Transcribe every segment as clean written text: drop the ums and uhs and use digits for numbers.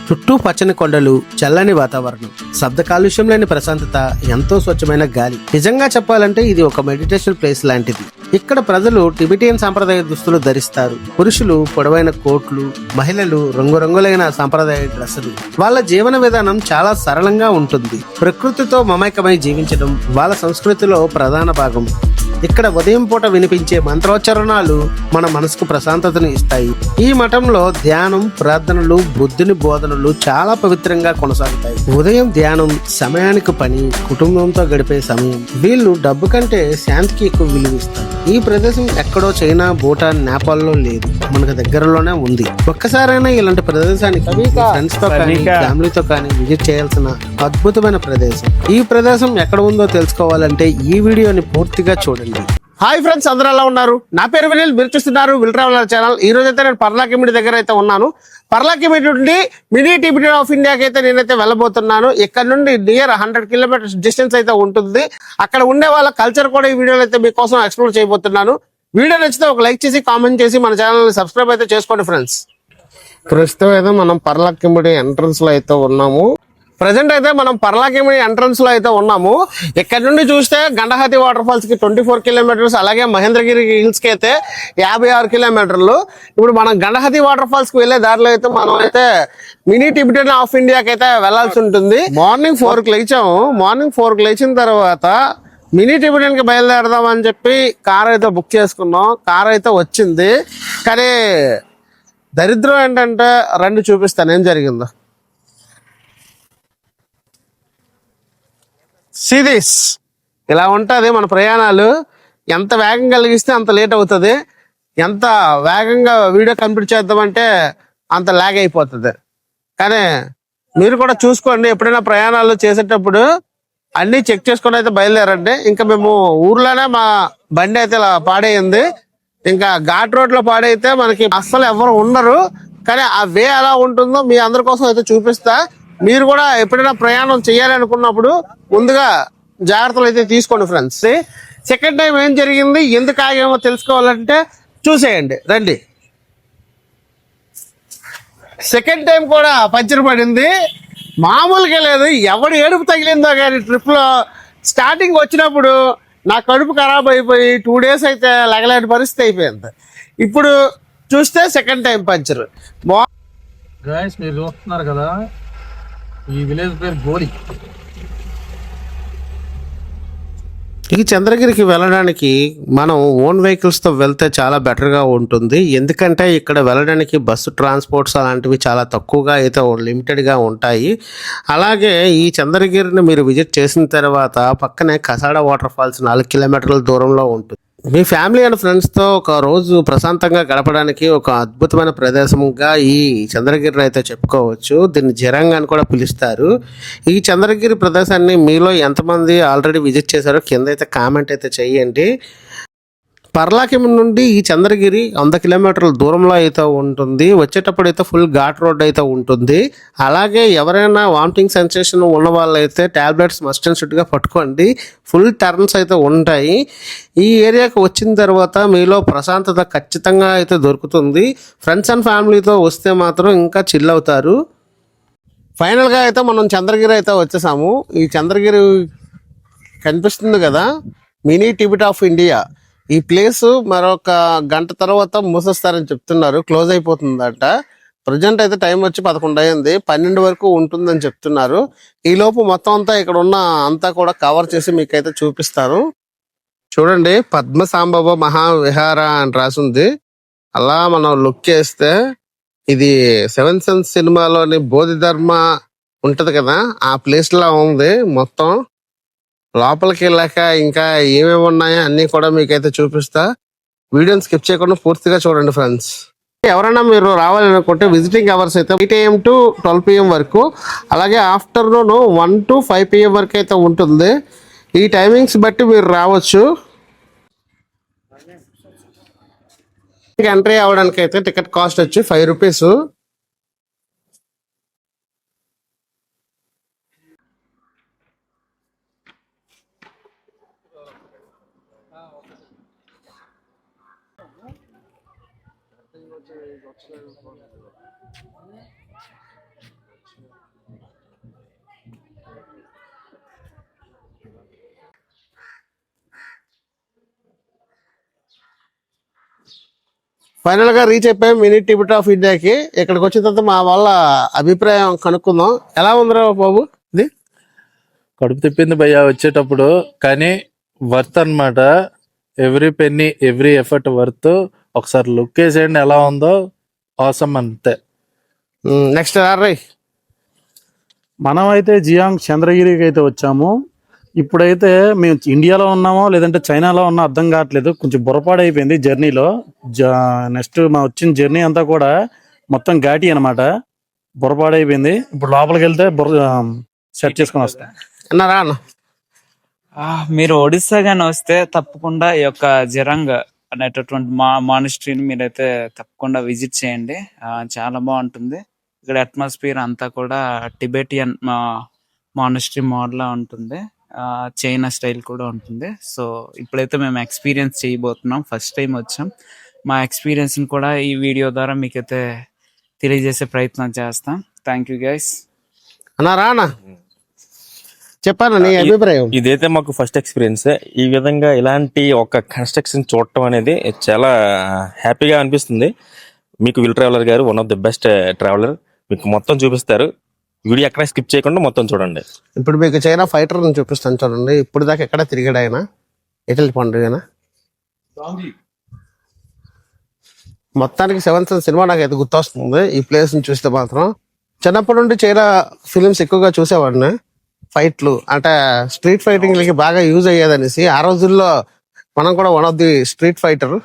చుట్టూ పచ్చని కొండలు, చల్లని వాతావరణం, శబ్ద కాలుష్యం లేని ప్రశాంతత, ఎంతో స్వచ్ఛమైన గాలి. నిజంగా చెప్పాలంటే ఇది ఒక మెడిటేషన్ ప్లేస్ లాంటిది. ఇక్కడ ప్రజలు టిబెటియన్ సాంప్రదాయ దుస్తులు ధరిస్తారు. పురుషులు పొడవైన కోట్లు, మహిళలు రంగురంగులైన సాంప్రదాయ డ్రెస్సులు. వాళ్ళ జీవన విధానం చాలా సరళంగా ఉంటుంది. ప్రకృతితో మమైకమై జీవించడం వాళ్ళ సంస్కృతిలో ప్రధాన భాగం. ఇక్కడ ఉదయం పూట వినిపించే మంత్రోచ్చరణాలు మన మనసుకు ప్రశాంతతను ఇస్తాయి. ఈ మఠంలో ధ్యానం, ప్రార్థనలు, బుద్ధుని బోధనలు చాలా పవిత్రంగా కొనసాగుతాయి. ఉదయం ధ్యానం, సమయానికి పని, కుటుంబంతో గడిపే సమయం. వీళ్ళు డబ్బు కంటే శాంతికి ఎక్కువ విలువిస్తారు. ఈ ప్రదేశం ఎక్కడో చైనా, భూటాన్, నేపాల్లో లేదు, మనకు దగ్గరలోనే ఉంది. ఒక్కసారైనా ఇలాంటి ప్రదేశానికి ఫ్రెండ్స్ తో కానీ ఫ్యామిలీతో కానీ విజిట్ చేయాల్సిన అద్భుతమైన ప్రదేశం. ఈ ప్రదేశం ఎక్కడ ఉందో తెలుసుకోవాలంటే ఈ వీడియోని పూర్తిగా చూడండి. హాయ్ ఫ్రెండ్స్, అందరూ ఎలా ఉన్నారు? నా పేరు వినిల్, మీరు చూస్తున్నారు విల్ ట్రావెలర్ ఛానల్. ఈ రోజు అయితే నేను పర్లాకిమిడి దగ్గర అయితే ఉన్నాను. పర్లాకిమిడి నుండి మినీ టిబెట్ ఆఫ్ ఇండియాకి అయితే నేనైతే వెళ్ళబోతున్నాను. ఇక్కడ నుండి నియర్ 100 కిలోమీటర్స్ డిస్టెన్స్ అయితే ఉంటుంది. అక్కడ ఉండే వాళ్ళ కల్చర్ కూడా ఈ వీడియోలో అయితే మీకోసం ఎక్స్ప్లోర్ చేయబోతున్నాను. వీడియో నచ్చితే ఒక లైక్ చేసి, కామెంట్ చేసి మన ఛానల్ని సబ్స్క్రైబ్ అయితే చేసుకోండి ఫ్రెండ్స్. ప్రస్తుతం అయితే మనం పర్లాకిమిడి ఎంట్రన్స్ లో అయితే ఉన్నాము. ప్రజెంట్ అయితే మనం పర్లాకిమిడి ఎంట్రన్స్ లో అయితే ఉన్నాము. ఇక్కడ నుండి చూస్తే గండహాతి వాటర్ ఫాల్స్ కి 24 కిలోమీటర్స్, అలాగే మహేంద్రగిరి హిల్స్ కి అయితే 56 కిలోమీటర్లు. ఇప్పుడు మనం గండహాతి వాటర్ ఫాల్స్ కి వెళ్లే దారిలో అయితే మనం అయితే మినీ టిబెట్ ఆఫ్ ఇండియాకి అయితే వెళ్లాల్సి ఉంటుంది. మార్నింగ్ 4 కి లేచాము. మార్నింగ్ 4 కి లేచిన తర్వాత మినీ టిబెట్ కి బయలుదేరదాం అని చెప్పి కార్ అయితే బుక్ చేసుకున్నాం. కార్ అయితే వచ్చింది, కానీ దరిద్రం ఏంటంటే రండి చూపిస్తాను ఏం జరిగిందో. సిరీస్ ఇలా ఉంటుంది మన ప్రయాణాలు. ఎంత వేగం కలిగిస్తే అంత లేట్ అవుతుంది. ఎంత వేగంగా వీడియో కంప్లీట్ చేద్దామంటే అంత లాగ్ అయిపోతుంది. కానీ మీరు కూడా చూసుకోండి, ఎప్పుడైనా ప్రయాణాలు చేసేటప్పుడు అన్నీ చెక్ చేసుకొని అయితే బయలుదేరండి. ఇంకా మేము ఊర్లోనే మా బండి అయితే ఇలా పాడైంది. ఇంకా ఘాట్ రోడ్ లో పాడైతే మనకి అస్సలు ఎవరు ఉండరు. కానీ ఆ వే ఎలా ఉంటుందో మీ అందరి కోసం అయితే చూపిస్తా. మీరు కూడా ఎప్పుడైనా ప్రయాణం చేయాలనుకున్నప్పుడు ముందుగా జాగ్రత్తలు అయితే తీసుకోండి ఫ్రెండ్స్. సెకండ్ టైం ఏం జరిగింది, ఎందుకు ఆగామో తెలుసుకోవాలంటే చూసేయండి రండి. సెకండ్ టైం కూడా పంచర్ పడింది, మామూలుగా లేదు. ఎవడు ఏడుపు తగిలిందో కానీ ట్రిప్ లో స్టార్టింగ్ వచ్చినప్పుడు నా కడుపు ఖరాబ్ అయిపోయి 2 days అయితే లగలేని పరిస్థితి అయిపోయింది. ఇప్పుడు చూస్తే సెకండ్ టైం పంచర్. గాయస్ మీరు చూస్తున్నారు కదా, ఈ విలేజ్ పేరు గోలి. ఈ చంద్రగిరికి వెళ్ళడానికి మనం ఓన్ వెహికల్స్తో వెళ్తే చాలా బెటర్గా ఉంటుంది. ఎందుకంటే ఇక్కడ వెళ్ళడానికి బస్సు ట్రాన్స్పోర్ట్స్ అలాంటివి చాలా తక్కువగా అయితే లిమిటెడ్గా ఉంటాయి. అలాగే ఈ చంద్రగిరిని మీరు విజిట్ చేసిన తర్వాత పక్కనే కసాడ వాటర్ ఫాల్స్ 4 కిలోమీటర్ల దూరంలో ఉంటుంది. మీ ఫ్యామిలీ అండ్ ఫ్రెండ్స్తో ఒక రోజు ప్రశాంతంగా గడపడానికి ఒక అద్భుతమైన ప్రదేశంగా ఈ చంద్రగిరిని అయితే చెప్పుకోవచ్చు. దీన్ని జిరంగ్ అని కూడా పిలుస్తారు. ఈ చంద్రగిరి ప్రదేశాన్ని మీలో ఎంతమంది ఆల్రెడీ విజిట్ చేశారో కింద అయితే కామెంట్ అయితే చేయండి. పర్లాకిమిడి నుండి ఈ చంద్రగిరి 100 కిలోమీటర్ల దూరంలో అయితే ఉంటుంది. వచ్చేటప్పుడు అయితే ఫుల్ ఘాట్ రోడ్ అయితే ఉంటుంది. అలాగే ఎవరైనా వామిటింగ్ సెన్సేషన్ ఉన్న వాళ్ళైతే టాబ్లెట్స్ మస్ట్ అండ్ షుడ్గా పట్టుకోండి. ఫుల్ టర్న్స్ అయితే ఉంటాయి. ఈ ఏరియాకి వచ్చిన తర్వాత మీలో ప్రశాంతత ఖచ్చితంగా అయితే దొరుకుతుంది. ఫ్రెండ్స్ అండ్ ఫ్యామిలీతో వస్తే మాత్రం ఇంకా చిల్ అవుతారు. ఫైనల్గా అయితే మనం చంద్రగిరి అయితే వచ్చేసాము. ఈ చంద్రగిరి కనిపిస్తుంది కదా, మినీ టిబెట్ ఆఫ్ ఇండియా. ఈ ప్లేస్ మరొక గంట తర్వాత మూసేస్తారని చెప్తున్నారు, క్లోజ్ అయిపోతుందట. ప్రజెంట్ అయితే టైం వచ్చి 11 అయింది, 12 వరకు ఉంటుందని చెప్తున్నారు. ఈ లోపు మొత్తం అంతా ఇక్కడ ఉన్న అంతా కూడా కవర్ చేసి మీకైతే చూపిస్తాను. చూడండి, పద్మసాంబవ మహావిహార అని రాసింది. అలా మనం లుక్ చేస్తే ఇది 7th సెన్స్ సినిమాలోని బోధిధర్మ ఉంటది కదా, ఆ ప్లేస్ లా ఉంది. మొత్తం లోపలికి వెళ్ళాక ఇంకా ఏమేమి ఉన్నాయో అన్ని కూడా మీకైతే చూపిస్తా. వీడియోని స్కిప్ చేయకుండా పూర్తిగా చూడండి ఫ్రెండ్స్. ఎవరైనా మీరు రావాలనుకుంటే విజిటింగ్ అవర్స్ అయితే 8 AM to 12 PM వరకు, అలాగే ఆఫ్టర్నూన్ 1 to 5 PM వరకు అయితే ఉంటుంది. ఈ టైమింగ్స్ బట్టి మీరు రావచ్చు. ఎంట్రీ అవ్వడానికి అయితే టికెట్ కాస్ట్ వచ్చి 5 రూపీస్. ఫైనల్ గా రీచ్ అయిపోయాం మినీ టిబెట్ ఆఫ్ ఇండియాకి. ఇక్కడికి వచ్చిన తర్వాత మా వాళ్ళ అభిప్రాయం కనుక్కుందాం. ఎలా ఉందిరా బాబు ఇది? కడుపు తిప్పింది భయ్యా వచ్చేటప్పుడు, కానీ వర్త్ అన్నమాట. Every penny every effort worth. ఒకసారి లుక్ వేసేయండి ఎలా ఉందో, అవసరం అంతే. నెక్స్ట్ రై. మనం అయితే జియాంగ్ చంద్రగిరికి అయితే వచ్చాము. ఇప్పుడైతే మేము ఇండియాలో ఉన్నామో లేదంటే చైనాలో ఉన్నా అర్థం కావట్లేదు. కొంచెం బుర్రపాడు అయిపోయింది జర్నీలో. నెక్స్ట్ మా వచ్చిన జర్నీ అంతా కూడా మొత్తం ఘాటి అనమాట. బుర్రపాడు అయిపోయింది. ఇప్పుడు లోపలికి వెళ్తే సెట్ చేసుకొని వస్తాం. అన్నారా అన్న? మీరు ఒడిస్సా గాని వస్తే తప్పకుండా ఈ యొక్క జిరంగ్ అనేటటువంటి మానిస్ట్రీని మీరైతే తప్పకుండా విజిట్ చేయండి. చాలా బాగుంటుంది. ఇక్కడ అట్మాస్ఫియర్ అంతా కూడా టిబెటియన్ మానిస్ట్రీ మోడల్ ఉంటుంది. చైనా స్టైల్ కూడా ఉంటుంది. సో ఇప్పుడైతే మేము ఎక్స్పీరియన్స్ చేయబోతున్నాం. ఫస్ట్ టైం వచ్చాం. మా ఎక్స్పీరియన్స్ ని కూడా ఈ వీడియో ద్వారా మీకైతే తెలియజేసే ప్రయత్నం చేస్తాం. Thank you guys. అన్నారా అన్న? చెప్పాను నీ అభిప్రాయం. ఇదైతే మాకు ఫస్ట్ ఎక్స్పీరియన్స్. ఈ విధంగా ఇలాంటి ఒక కన్స్ట్రక్షన్ చూడటం అనేది చాలా హ్యాపీగా అనిపిస్తుంది. మీకు విల్ ట్రావెలర్ గారు one of the best traveller. మీకు మొత్తం చూపిస్తారు. వీడియో ఎక్కడ స్కిప్ చేయకుండా మొత్తం చూడండి. ఇప్పుడు మీకు చైనా ఫైటర్ ని చూపిస్తాను చూడండి. ఇప్పుడు దాకా ఎక్కడ తిరిగాడు ఆయన? ఎటెళ్ళి పండుగ మొత్తానికి 7th సెన్స్ సినిమా నాకు అయితే గుర్తొస్తుంది ఈ ప్లేస్ ని చూస్తే మాత్రం. చిన్నప్పటి నుండి చైనా ఫిలిమ్స్ ఎక్కువగా చూసేవాడిని. ఫైట్లు అంటే స్ట్రీట్ ఫైటింగ్లకి బాగా యూజ్ అయ్యేదనేసి ఆ రోజుల్లో మనం కూడా one of the street fighter.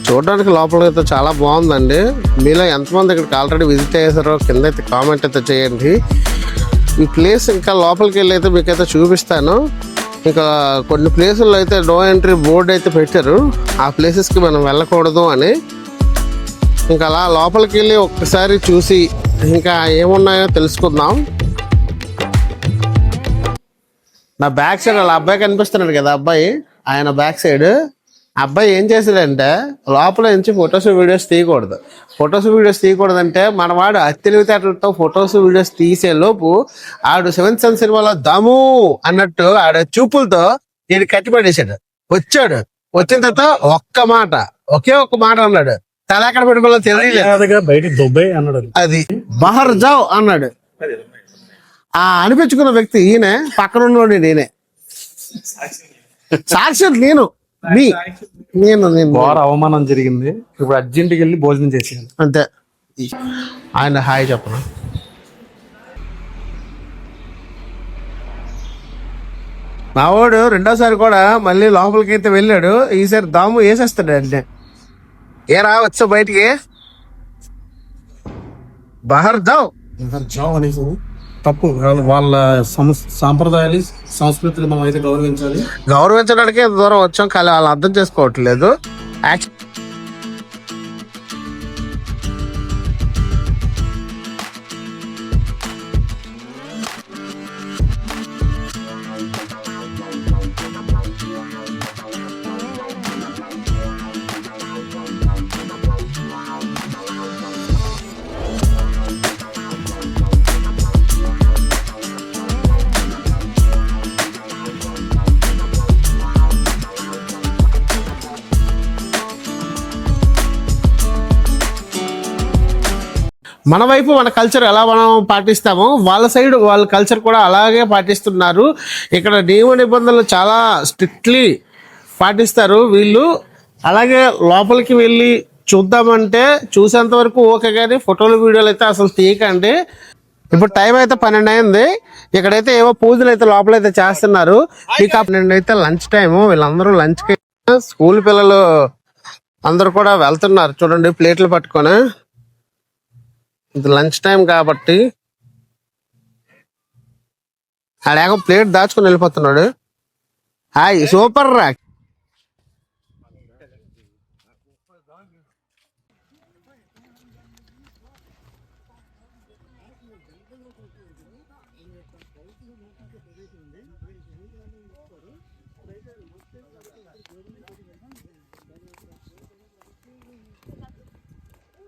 చూడడానికి లోపల అయితే చాలా బాగుందండి. మీలో ఎంతమంది ఇక్కడికి ఆల్రెడీ విజిట్ చేశారో కింద అయితే కామెంట్ అయితే చేయండి. ఈ ప్లేస్ ఇంకా లోపలికి వెళ్ళి అయితే మీకైతే చూపిస్తాను. ఇంకా కొన్ని ప్లేసుల్లో అయితే నో ఎంట్రీ బోర్డు అయితే పెట్టారు. ఆ ప్లేసెస్కి మనం వెళ్ళకూడదు అని. ఇంకా అలా లోపలికి వెళ్ళి ఒక్కసారి చూసి ఇంకా ఏమున్నాయో తెలుసుకుందాం. నా బ్యాక్ సైడ్ వాళ్ళ అబ్బాయి కనిపిస్తున్నాడు కదా, అబ్బాయి ఆయన బ్యాక్ సైడ్. అబ్బాయి ఏం చేశాడంటే లోపల నుంచి ఫొటోస్ వీడియోస్ తీయకూడదు. ఫొటోస్ వీడియోస్ తీయకూడదంటే మనవాడు అత్యలివితేటలతో ఫొటోస్ వీడియోస్ తీసే లోపు ఆడు 7th సెన్స్ సినిమాలో దము అన్నట్టు ఆడ చూపులతో నేను కట్టిపడేశాడు. వచ్చాడు. వచ్చిన తర్వాత ఒకే ఒక్క మాట అన్నాడు. తల ఎక్కడ పెట్టుకోవాలో తెలియలేదు. బయట దుబాయ్ అన్నాడు. అది బహర్ జావ్ అన్నాడు. అనిపించుకున్న వ్యక్తి ఈయన, పక్కన ఉన్నోడి నేనే. సాక్షి నేను వారు అవమానం జరిగింది. ఇప్పుడు అర్జెంట్కి వెళ్ళి భోజనం చేసేయాలి అంతే. ఆయన హాయ్ చెప్పను. మావాడు రెండోసారి కూడా మళ్ళీ లోపలికి అయితే వెళ్ళాడు. ఈసారి దాము వేసేస్తాడు. అంటే ఏరా వచ్చా బయటికి బహర్ జావ్ జావ్ అనేసి తప్పు. వాళ్ళ సాంప్రదాయాలు సంస్కృతిని మనం అయితే గౌరవించడానికి ఎంత దూరం వచ్చాం, కానీ వాళ్ళు అర్థం చేసుకోవట్లేదు. మన వైపు మన కల్చర్ ఎలా మనం పాటిస్తామో వాళ్ళ సైడ్ వాళ్ళ కల్చర్ కూడా అలాగే పాటిస్తున్నారు. ఇక్కడ నియమ నిబంధనలు చాలా స్ట్రిక్ట్లీ పాటిస్తారు వీళ్ళు. అలాగే లోపలికి వెళ్ళి చూద్దామంటే చూసేంత వరకు ఓకే, కానీ ఫోటోలు వీడియోలు అయితే అసలు తీయకండి. ఇప్పుడు టైం అయితే 12 అయింది. ఇక్కడైతే ఏవో పూజలు అయితే లోపలైతే చేస్తున్నారు. ఇక 12 అయితే లంచ్ టైము. వీళ్ళందరూ లంచ్కి స్కూల్ పిల్లలు అందరూ కూడా వెళ్తున్నారు. చూడండి ప్లేట్లు పట్టుకొని. ఇది లంచ్ టైం కాబట్టి ఆడేగో ప్లేట్ దాచుకొని వెళ్ళిపోతున్నాడు. హాయ్ సూపర్ రా.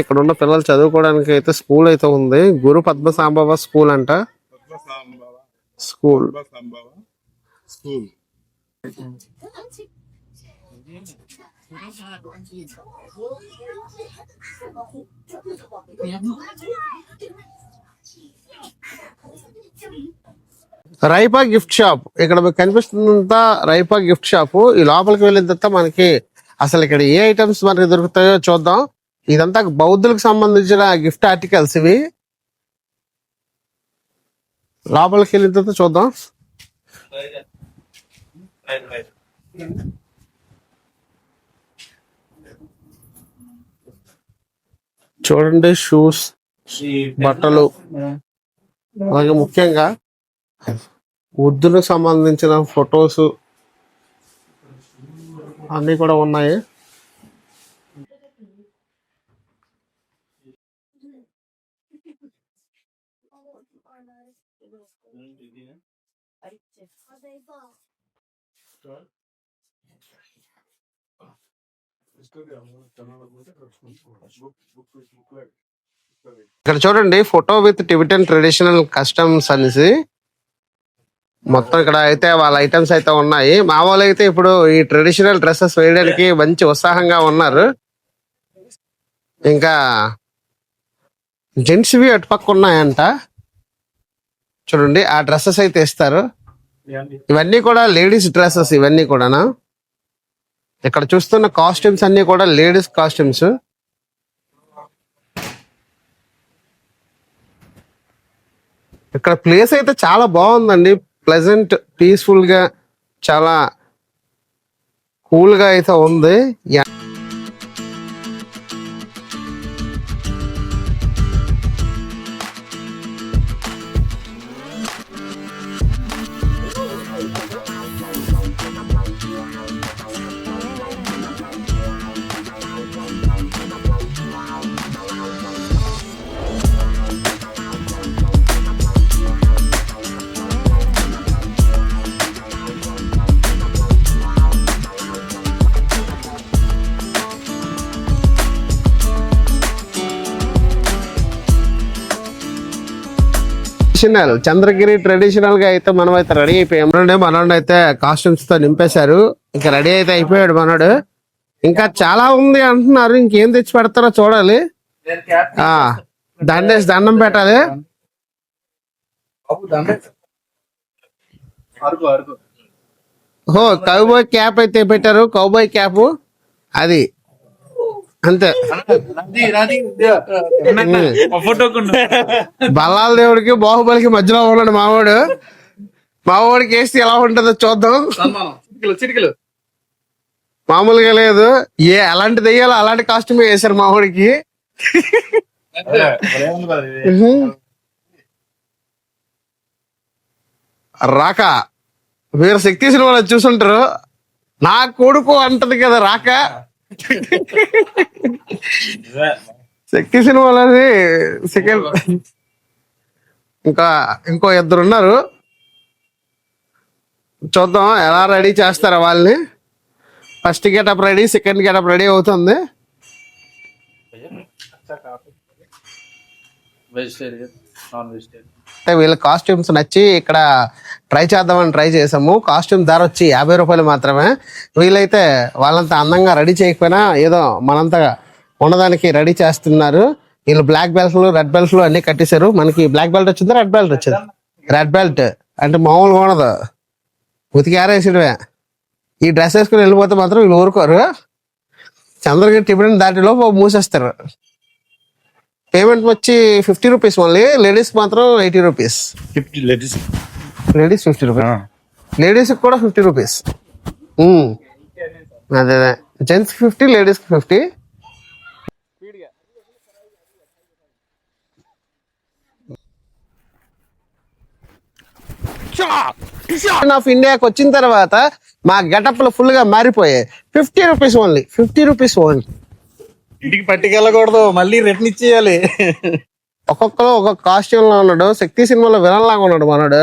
ఇక్కడ ఉన్న పిల్లలు చదువుకోవడానికి అయితే స్కూల్ అయితే ఉంది. గురు పద్మసాంబవ స్కూల్ అంట. స్కూల్ రైపా గిఫ్ట్ షాప్. ఇక్కడ మీకు కనిపిస్తుందంతా రైపా గిఫ్ట్ షాప్. ఈ లోపలికి వెళ్ళిన తర్వాత మనకి అసలు ఇక్కడ ఏ ఐటమ్స్ మనకి దొరుకుతాయో చూద్దాం. ఇదంతా బౌద్ధులకు సంబంధించిన గిఫ్ట్ ఆర్టికల్స్ ఇవి. లోపలికి వెళ్ళిన తర్వాత చూద్దాం. చూడండి, షూస్, బట్టలు, అలాగే ముఖ్యంగా బుద్ధునికి సంబంధించిన ఫొటోస్ అన్ని కూడా ఉన్నాయి. ఇక్కడ చూడండి, photo with Tibetan traditional customs అనేసి మొత్తం ఇక్కడ అయితే వాళ్ళ ఐటమ్స్ అయితే ఉన్నాయి. మా వాళ్ళు అయితే ఇప్పుడు ఈ ట్రెడిషనల్ డ్రెస్సెస్ వేయడానికి మంచి ఉత్సాహంగా ఉన్నారు. ఇంకా జెంట్స్ వి అటు పక్క ఉన్నాయంట. చూడండి, ఆ డ్రెస్సెస్ అయితే ఇస్తారు. ఇవన్నీ కూడా లేడీస్ డ్రెస్సెస్. ఇవన్నీ కూడానా ఇక్కడ చూస్తున్న కాస్ట్యూమ్స్ అన్ని కూడా లేడీస్ కాస్ట్యూమ్స్. ఇక్కడ ప్లేస్ అయితే చాలా బాగుందండి. ప్లెజెంట్, పీస్ఫుల్ గా, చాలా కూల్ గా అయితే ఉంది. ట్రెడిషనల్ చంద్రగిరి ట్రెడిషనల్ గా అయితే మనం అయితే రెడీ అయిపోయాం. మనోడు అయితే కాస్ట్యూమ్స్ తో నింపేశారు. ఇంకా రెడీ అయితే అయిపోయాడు మనోడు. ఇంకా చాలా ఉంది అంటున్నారు. ఇంకేం తెచ్చి పెడతారో చూడాలి. దండేసి దండం పెట్టాలి. ఓ కౌబాయ్ క్యాప్ అయితే పెట్టారు. కౌబాయ్ క్యాప్ అది అంతే. బల్లాల దేవుడికి బాహుబలికి మధ్యలో ఉన్నాడు మావాడు. మావాడికి వేస్తే ఎలా ఉంటుందో చూద్దాం. మామూలుగా లేదు. అలాంటి దెయ్యాలో అలాంటి కాస్ట్యూమ్ వేశారు మావాడికి. రాక మీరు శక్తి సినిమాలో చూసుంటారు. నా కొడుకు అంటది కదా రాక. శక్తి సినిమాలోని సెకండ్. ఇంకో ఇద్దరు ఉన్నారు. చూద్దాం ఎలా రెడీ చేస్తారా వాళ్ళని. First getup ready, second getup ready అవుతుంది. వీళ్ళ కాస్ట్యూమ్స్ నచ్చి ఇక్కడ ట్రై చేద్దామని ట్రై చేసాము. కాస్ట్యూమ్ ధర వచ్చి 50 రూపాయలు మాత్రమే. వీళ్ళైతే వాళ్ళంతా అందంగా రెడీ చేయకపోయినా ఏదో మనంతా ఉండడానికి రెడీ చేస్తున్నారు. వీళ్ళు బ్లాక్ బెల్ట్లు, రెడ్ బెల్ట్లు అన్ని కట్టేశారు. మనకి బ్లాక్ బెల్ట్ వచ్చింది, రెడ్ బెల్ట్ వచ్చింది. రెడ్ బెల్ట్ అంటే మామూలుగా ఉండదు, ఉతికి ఆరేసిడమే. ఈ డ్రెస్ వేసుకుని వెళ్ళిపోతే మాత్రం వీళ్ళు ఊరుకోరు. చంద్రగిరి టిఫిన్ దాటిలో మూసేస్తారు. పేమెంట్ వచ్చి 50 రూపీస్ ఓన్లీ. లేడీస్ మాత్రం 80 రూపీస్. Ladies 50 rupees. లేడీస్ కూడా 50 రూపీస్. అదే జెంట్స్ 50, లేడీస్ 50. ఆఫ్ ఇండియాకి వచ్చిన తర్వాత మా గెటప్లు ఫుల్ గా మారిపోయాయి. 50 రూపీస్ ఓన్లీ. 50 rupees only. ఇంటికి పట్టుకెళ్ళకూడదు, మళ్ళీ రిటర్న్ ఇచ్చేయాలి. ఒక్కొక్కరు ఒక్కొక్క కాస్ట్యూమ్ లో ఉన్నాడు. శక్తి సినిమాలో విలన్ లాగా ఉన్నాడు మనడు.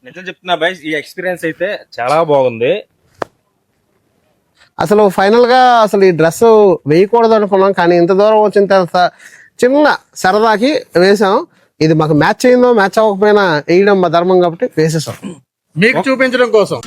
నిజం చెప్తున్నా బాయ్, ఈ ఎక్స్పీరియన్స్ అయితే చాలా బాగుంది. అసలు ఫైనల్ గా అసలు ఈ డ్రెస్ వేయకూడదు అనుకున్నాం, కానీ ఇంత దూరం వచ్చిన తర్వాత చిన్న సరదాకి వేసాం. ఇది మాకు మ్యాచ్ అయిందో మ్యాచ్ అవ్వకపోయినా వేయడం మా ధర్మం కాబట్టి వేసేసాం మీకు చూపించడం కోసం.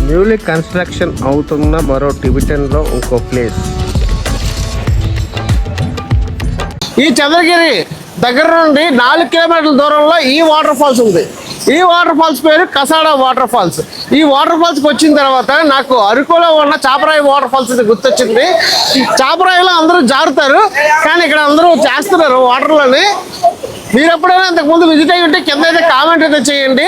న్యూలీ కన్స్ట్రక్షన్ అవుతున్న మరో టిబెటన్ లో ఇంకో ప్లేస్. ఈ చంద్రగిరి దగ్గర నుండి 4 కిలోమీటర్ల దూరంలో ఈ వాటర్ ఫాల్స్ ఉంది. ఈ వాటర్ ఫాల్స్ పేరు కసాడా వాటర్ ఫాల్స్. ఈ వాటర్ ఫాల్స్ కి వచ్చిన తర్వాత నాకు అరకులో ఉన్న చాపరాయి వాటర్ ఫాల్స్ గుర్తొచ్చింది. చాపరాయిలో అందరూ జారుతారు, కానీ ఇక్కడ అందరూ చేస్తున్నారు వాటర్లోని. మీరు ఎప్పుడైనా ఇంతకుముందు విజిట్ అయ్యి ఉంటే కింద అయితే కామెంట్ అయితే చేయండి.